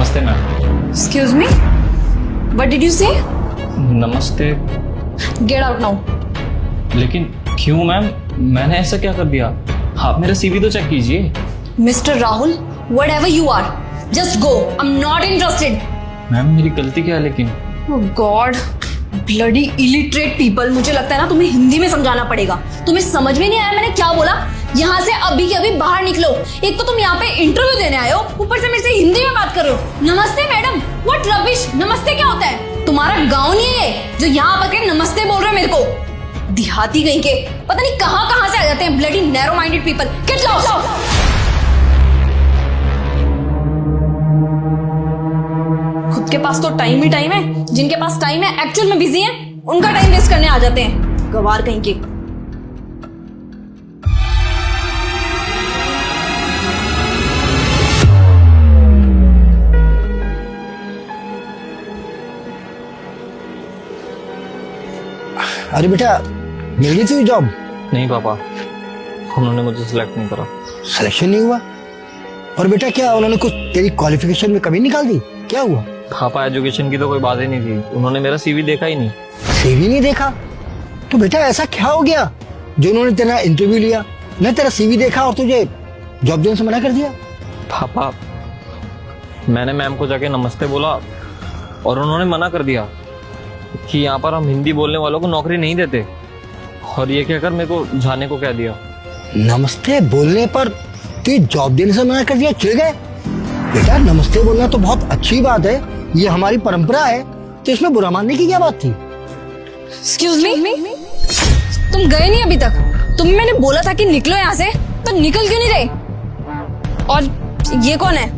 नमस्ते ma'am. Excuse me? What did you say? नमस्ते। Get out now. लेकिन क्यों मैम, मैंने ऐसा क्या कर दिया? आप मेरा सीवी तो चेक कीजिए। Mr. Rahul, whatever you are, just go. I'm not interested. Ma'am मेरी गलती क्या है लेकिन? Oh God. Bloody illiterate people. मुझे लगता है ना तुम्हें हिंदी में समझाना पड़ेगा। तुम्हें समझ में नहीं आया मैंने क्या बोला? यहाँ से अभी के अभी बाहर निकलो। एक तो तुम यहाँ पे इंटरव्यू देने आए हो, ऊपर से मेरे से हिंदी में बात कर रहे हो। नमस्ते मैडम, व्हाट रबिश। नमस्ते क्या होता है? तुम्हारा गाँव नहीं है जो यहाँ आके नमस्ते बोल रहे हो मेरे को। देहाती कहीं के, पता नहीं कहाँ से आ जाते हैं bloody narrow minded people. Get lost. खुद के पास तो टाइम ही टाइम है, जिनके पास टाइम है एक्चुअल में बिजी हैं, उनका टाइम वेस्ट करने आ जाते हैं। गवार कहीं के। अरे बेटा, मिल गई थी जॉब? नहीं पापा, उन्होंने मुझे सिलेक्ट नहीं करा। सिलेक्शन नहीं हुआ? और बेटा क्या उन्होंने कुछ तेरी क्वालिफिकेशन में कमी निकाल दी? क्या हुआ? पापा एजुकेशन की तो कोई बात ही नहीं थी, उन्होंने मेरा सीवी देखा ही नहीं। सीवी नहीं देखा? तो बेटा ऐसा क्या हो गया जो उन्होंने तेरा इंटरव्यू लिया, न तेरा सीवी देखा और तुझे जॉब देने से मना कर दिया? पापा मैंने मैम को जाके नमस्ते बोला और उन्होंने मना कर दिया कि यहाँ पर हम हिंदी बोलने वालों को नौकरी नहीं देते, और ये कहकर मेरे को जाने को कह दिया। नमस्ते बोलने पर तू जॉब देने से मना कर दिया? चले गए? बेटा नमस्ते बोलना तो बहुत अच्छी बात है, ये हमारी परंपरा है, तो इसमें बुरा मानने की क्या बात थी? Excuse me? तुम गए नहीं अभी तक? तुम्हें मैंने बोला था कि निकलो यहाँ से, तो निकल क्यों नहीं रहे? और ये कौन है?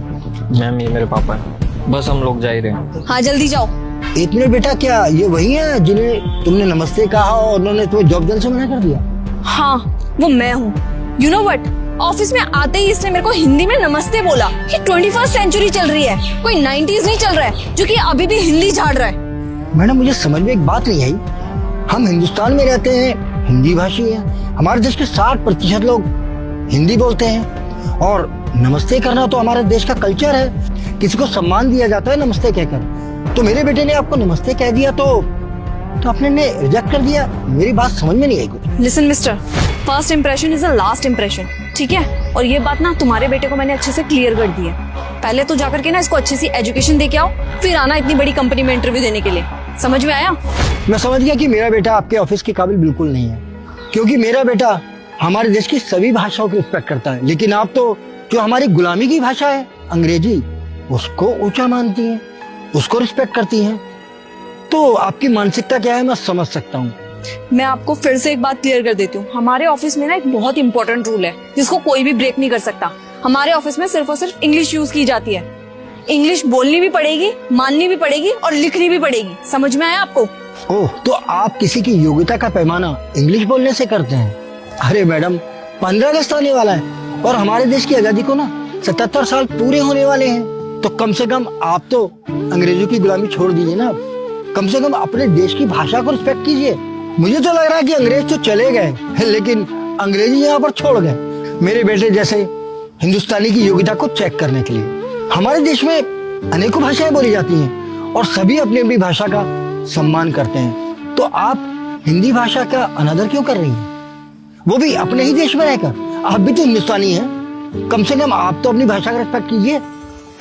मैम ये मेरे पापा है, बस हम लोग जा ही रहे हैं। हाँ जल्दी जाओ। एक मिनट बेटा, क्या ये वही है जिन्हें तुमने नमस्ते कहा और उन्होंने तुम्हें जॉब देने से मना कर दिया? हाँ वो मैं हूँ। यू नो वट, ऑफिस में आते ही इसने मेरे को हिंदी में नमस्ते बोला। ये 21st सेंचुरी चल रही है, कोई 90s नहीं चल रहा है जो कि अभी भी हिंदी झाड़ रहा है। मैडम मुझे समझ में एक बात नहीं आई, हम हिंदुस्तान में रहते हैं, हिंदी भाषी हैं, हमारे देश के 60% लोग हिंदी बोलते हैं, और नमस्ते करना तो हमारे देश का कल्चर है, किसी को सम्मान दिया जाता है नमस्ते कहकर। तो मेरे बेटे ने आपको नमस्ते कह दिया तो आपने ने रिजेक्ट कर दिया? मेरी बात समझ में नहीं आई कुछ। Listen mister, first impression is a last impression, ठीक है? और ये बात ना तुम्हारे बेटे को मैंने अच्छे से क्लियर कर दी है। पहले तो जाकर के ना इसको अच्छी सी एजुकेशन दे के आओ, फिर आना इतनी बड़ी कंपनी में इंटरव्यू देने के लिए। समझ में आया? मैं समझ गया कि मेरा बेटा आपके ऑफिस के काबिल बिल्कुल नहीं है, क्योंकि मेरा बेटा हमारे देश की सभी भाषाओं की रिस्पेक्ट करता है, लेकिन आप तो जो हमारी गुलामी की भाषा है अंग्रेजी, उसको ऊंचा मानती हैं, उसको रिस्पेक्ट करती हैं। तो आपकी मानसिकता क्या है मैं समझ सकता हूँ। मैं आपको फिर से एक बात क्लियर कर देती हूँ। हमारे ऑफिस में ना एक बहुत इंपॉर्टेंट रूल है जिसको कोई भी ब्रेक नहीं कर सकता। हमारे ऑफिस में सिर्फ और सिर्फ इंग्लिश यूज की जाती है। इंग्लिश बोलनी भी पड़ेगी, माननी भी पड़ेगी और लिखनी भी पड़ेगी। समझ में आया आपको? ओह, तो आप किसी की योग्यता का पैमाना इंग्लिश बोलने से करते हैं? अरे मैडम, 15 अगस्त आने वाला है और हमारे देश की आजादी को ना 77 साल पूरे होने वाले हैं, तो कम से कम आप तो अंग्रेजों की गुलामी छोड़ दीजिए ना। कम से कम अपने देश की भाषा को रिस्पेक्ट कीजिए। मुझे तो लग रहा है कि अंग्रेज तो चले गए, लेकिन अंग्रेजी यहाँ पर छोड़ गए मेरे बेटे जैसे हिंदुस्तानी की योग्यता को चेक करने के लिए। हमारे देश में अनेकों भाषाएं बोली जाती हैं और सभी अपनी अपनी भाषा का सम्मान करते हैं, तो आप हिंदी भाषा का अनादर क्यों कर रही हैं? वो भी अपने ही देश में रहकर। आप भी तो हिंदुस्तानी हैं, कम से कम आप तो अपनी भाषा का रिस्पेक्ट कीजिए।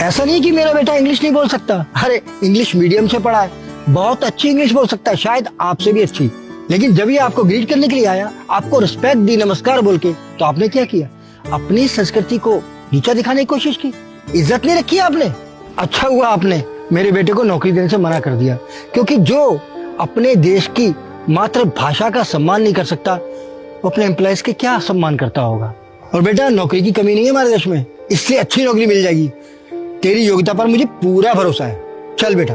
ऐसा नहीं कि मेरा बेटा इंग्लिश नहीं बोल सकता। अरे इंग्लिश मीडियम से पढ़ा है, बहुत अच्छी इंग्लिश बोल सकता है, शायद आपसे भी अच्छी। लेकिन जब ये आपको ग्रीट करने के लिए आया, आपको रिस्पेक्ट दी नमस्कार बोल के, तो आपने क्या किया? अपनी संस्कृति को नीचा दिखाने की कोशिश की, इज्जत नहीं रखी आपने। अच्छा हुआ आपने मेरे बेटे को नौकरी देने से मना कर दिया, क्योंकि जो अपने देश की मातृभाषा का सम्मान नहीं कर सकता, वो अपने एम्प्लॉयज के क्या सम्मान करता होगा। और बेटा नौकरी की कमी नहीं है हमारे देश में, इससे अच्छी नौकरी मिल जाएगी। तेरी योग्यता पर मुझे पूरा भरोसा है। चल बेटा।